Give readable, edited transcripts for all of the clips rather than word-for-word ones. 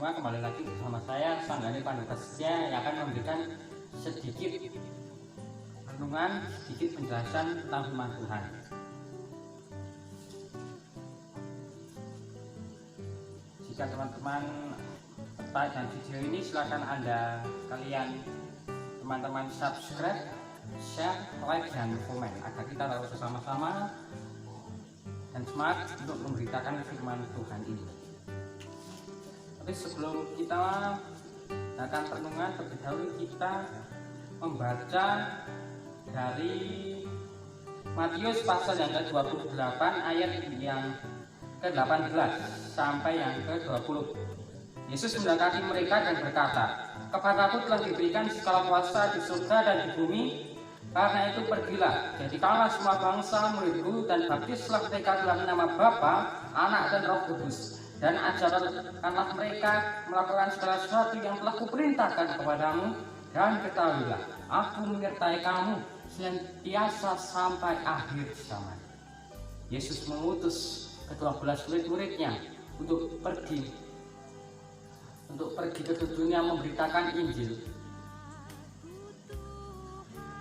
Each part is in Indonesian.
semua, kembali lagi bersama saya Sanggani Pandukasya yang akan memberikan sedikit renungan, sedikit penjelasan tentang firman Tuhan. Jika teman-teman tertarik dengan video ini, silakan kalian teman-teman subscribe, share, like, dan komen agar kita tahu bersama-sama dan semangat untuk memberitakan firman Tuhan ini. Tapi sebelum kita akan renungan, terlebih dahulu kita membaca dari Matius pasal yang ke-28 ayat yang ke-18 sampai yang ke-20. Yesus mendekati mereka dan berkata, "Kepadaku telah diberikan segala kuasa di surga dan di bumi. Karena itu pergilah, jadikanlah semua bangsa muridku dan baptislah mereka dalam nama Bapa, Anak dan Roh Kudus. Dan ajarkanlah mereka melakukan segala sesuatu yang telah kuperintahkan kepadamu. Dan ketahuilah, aku menyertai kamu senantiasa sampai akhir zaman." Yesus mengutus ke-12 murid-muridnya untuk pergi ke dunia memberitakan Injil.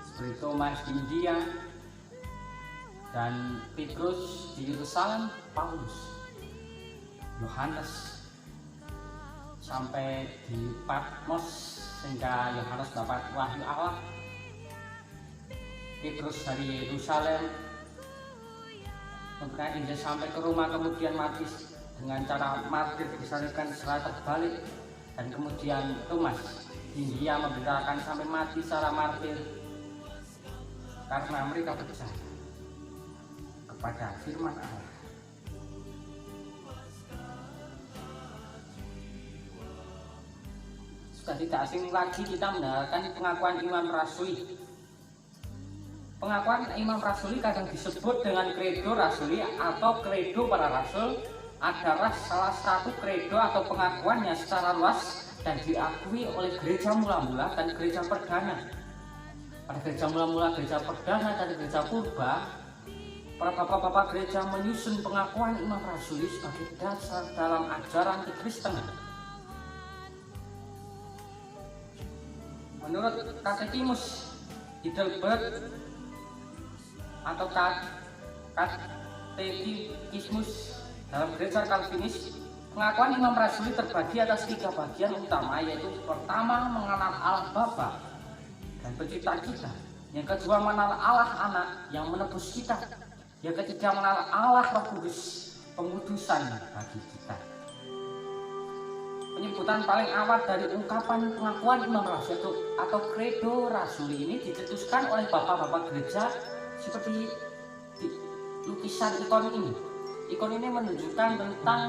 Seperti Thomas di India dan Petrus di Yerusalem, Paulus, Yohanes sampai di Patmos sehingga Yohanes dapat wahyu Allah. Petrus dari Yerusalem memberitakan Injil sampai ke Roma, kemudian mati dengan cara martir, disalibkan secara terbalik. Dan kemudian Thomas di India memberitakan sampai mati secara martir karena mereka percaya kepada firman Allah. Sudah tidak asing lagi kita mendengarkan pengakuan imam rasuli. Pengakuan imam rasuli kadang disebut dengan kredo rasuli atau kredo para rasul, adalah salah satu kredo atau pengakuan yang secara luas dan diakui oleh gereja mula-mula dan gereja perdana. Pada gereja mula-mula, gereja perdana, dan gereja purba, para bapak-bapak gereja menyusun pengakuan imam rasuli sebagai dasar dalam ajaran kekristenan. Menurut Katekismus Heidelberg atau Katekismus dalam gereja Calvinis, pengakuan imam rasuli terbagi atas 3 bagian utama, yaitu pertama mengenal Allah Bapa dan pencipta kita, yang kedua mengenal Allah Anak yang menebus kita, yang ketiga mengenal Allah Roh Kudus, pengudusan bagi kita. Penyebutan paling awal dari ungkapan pengakuan imam rasuli atau kredo rasuli ini dicetuskan oleh bapak-bapak gereja seperti di lukisan ikon ini. Ikon ini menunjukkan tentang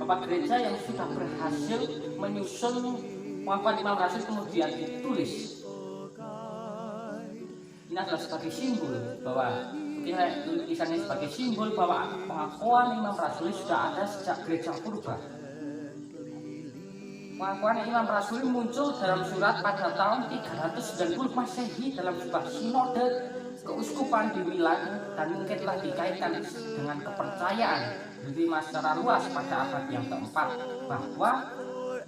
bapak gereja yang sudah berhasil menyusun pengakuan imam rasuli kemudian ditulis. Ini adalah sebagai simbol bahwa lukisan ini sebagai simbol bahwa pengakuan imam rasuli sudah ada sejak gereja purba. Pengakuan imam rasuli muncul dalam surat pada tahun 390 Masehi dalam sebuah sinode keuskupan di Milan dan mungkin telah dikaitkan dengan kepercayaan diterima secara luas pada abad yang keempat bahwa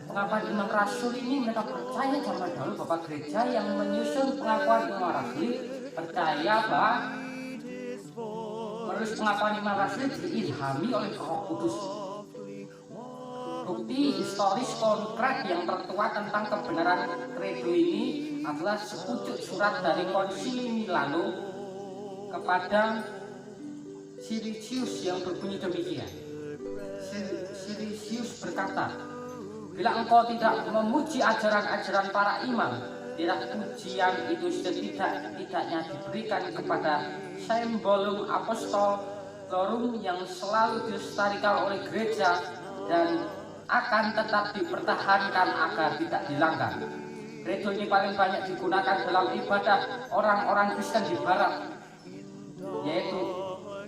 pengakuan imam rasuli ini mereka percaya zaman dahulu bapak gereja yang menyusun pengakuan imam rasuli percaya bahwa menulis pengakuan imam rasuli diilhami oleh Roh Kudus. Bukti historis konkret yang tertuat tentang kebenaran kredo ini adalah sepucuk surat dari Konsili Milano kepada Siricius yang berbunyi demikian. Siricius berkata, "Bila engkau tidak memuji ajaran-ajaran para imam, tidak pujian itu setidak-tidaknya diberikan kepada Symbolum Apostolorum yang selalu dilestarikan oleh gereja dan akan tetap dipertahankan agar tidak dilanggar." Kredo ini paling banyak digunakan dalam ibadah orang-orang Kristen di Barat, yaitu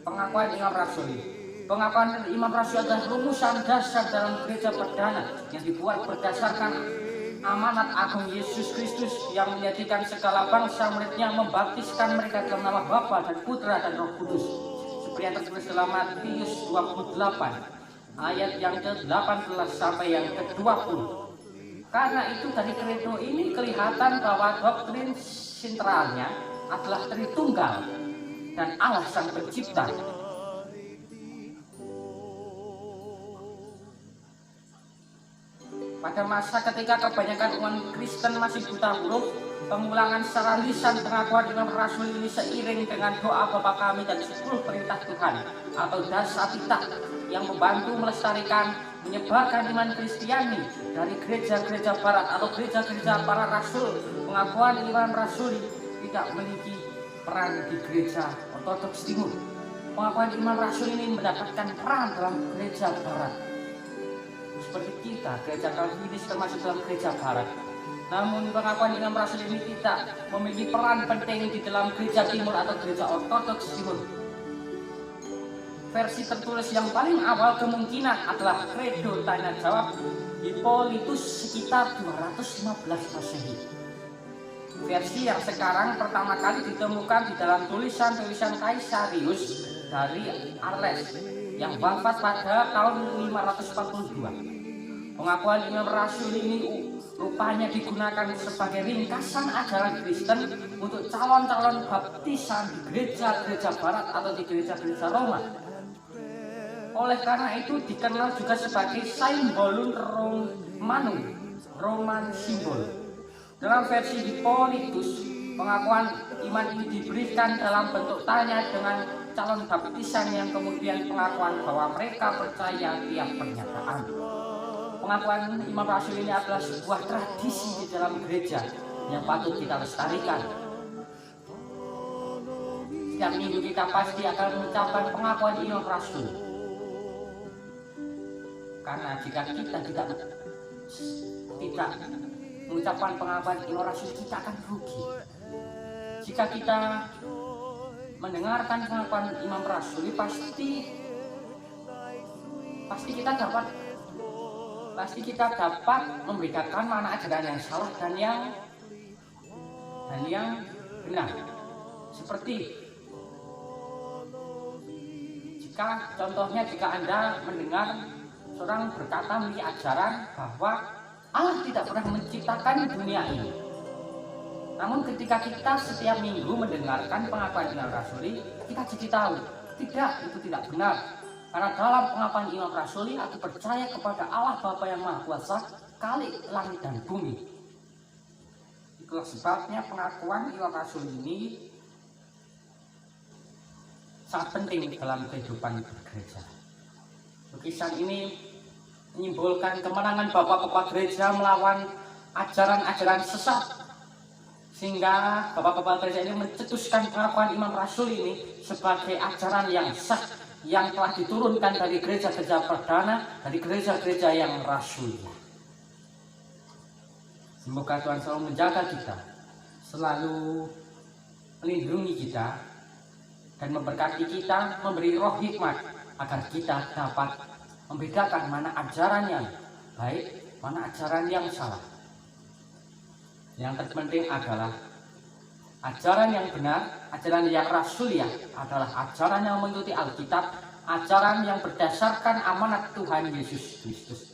pengakuan imam rasuli. Pengakuan imam rasuli adalah rumusan dasar dalam gereja perdana yang dibuat berdasarkan amanat agung Yesus Kristus yang menjadikan segala bangsa muridnya, membaptiskan mereka dalam nama Bapa dan Putra dan Roh Kudus, seperti yang tertulis dalam Matius 28. ayat yang ke-18 sampai yang ke-20. Karena itu dari kredo ini kelihatan bahwa doktrin sentralnya adalah Tritunggal dan Allah Sang Pencipta. Pada masa ketika kebanyakan umat Kristen masih buta huruf, pengulangan secara lisan pengakuan Imam Rasul ini seiring dengan doa Bapa Kami dan 10 perintah Tuhan atau Dasatita yang membantu melestarikan, menyebarkan iman Kristiani dari gereja-gereja barat atau gereja-gereja para rasul. Pengakuan Imam Rasul tidak memiliki peran di gereja Ortodoks Timur. Pengakuan Imam Rasul ini mendapatkan peran dalam gereja barat. Seperti kita, gereja Calvinis termasuk dalam gereja barat. Namun pengakuan Imam Rasul ini tidak memiliki peran penting di dalam gereja timur atau gereja Ortodoks Timur. Versi tertulis yang paling awal kemungkinan adalah kredo tanya jawab Hippolytus sekitar 215 Masehi. Versi yang sekarang pertama kali ditemukan di dalam tulisan-tulisan Caesarius dari Arles yang wafat pada tahun 542. Pengakuan Imam Rasul ini rupanya digunakan sebagai ringkasan ajaran Kristen untuk calon-calon baptisan di gereja-gereja barat atau di gereja-gereja Roma. Oleh karena itu dikenal juga sebagai Symbolum Romanum, Roman simbol. Dalam versi Hippolytus, pengakuan iman ini diberikan dalam bentuk tanya dengan calon baptisan yang kemudian pengakuan bahwa mereka percaya tiap pernyataan. Pengakuan Imam Rasul ini adalah sebuah tradisi di dalam gereja yang patut kita lestarikan. Setiap minggu kita pasti akan mengucapkan pengakuan Imam Rasul. Karena jika kita tidak mengucapkan pengakuan Imam Rasul, kita akan rugi. Jika kita mendengarkan pengakuan Imam Rasul, pasti kita dapat membedakan mana ajaran yang salah dan yang benar. Seperti jika Anda mendengar seorang berkata memiliki ajaran bahwa Allah tidak pernah menciptakan dunia ini. Namun ketika kita setiap minggu mendengarkan pengakuan Imam Rasuli, kita jadi tahu, itu tidak benar. Karena dalam pengakuan Imam Rasuli, aku percaya kepada Allah Bapa yang Maha Kuasa, kali langit dan bumi. Itulah sebabnya pengakuan Imam Rasuli ini sangat penting dalam kehidupan gereja. Lukisan ini menyimbolkan kemenangan bapak-bapak gereja melawan ajaran-ajaran sesat, sehingga bapak-bapak gereja ini mencetuskan pengakuan Imam Rasul ini sebagai ajaran yang sah, yang telah diturunkan dari gereja-gereja perdana, dari gereja-gereja yang rasulnya. Semoga Tuhan selalu menjaga kita, selalu melindungi kita, dan memberkati kita, memberi roh hikmat agar kita dapat membedakan mana ajaran yang baik, mana ajaran yang salah. Yang terpenting adalah ajaran yang benar, ajaran yang rasuliah adalah ajaran yang mengikuti Alkitab, ajaran yang berdasarkan amanat Tuhan Yesus Kristus.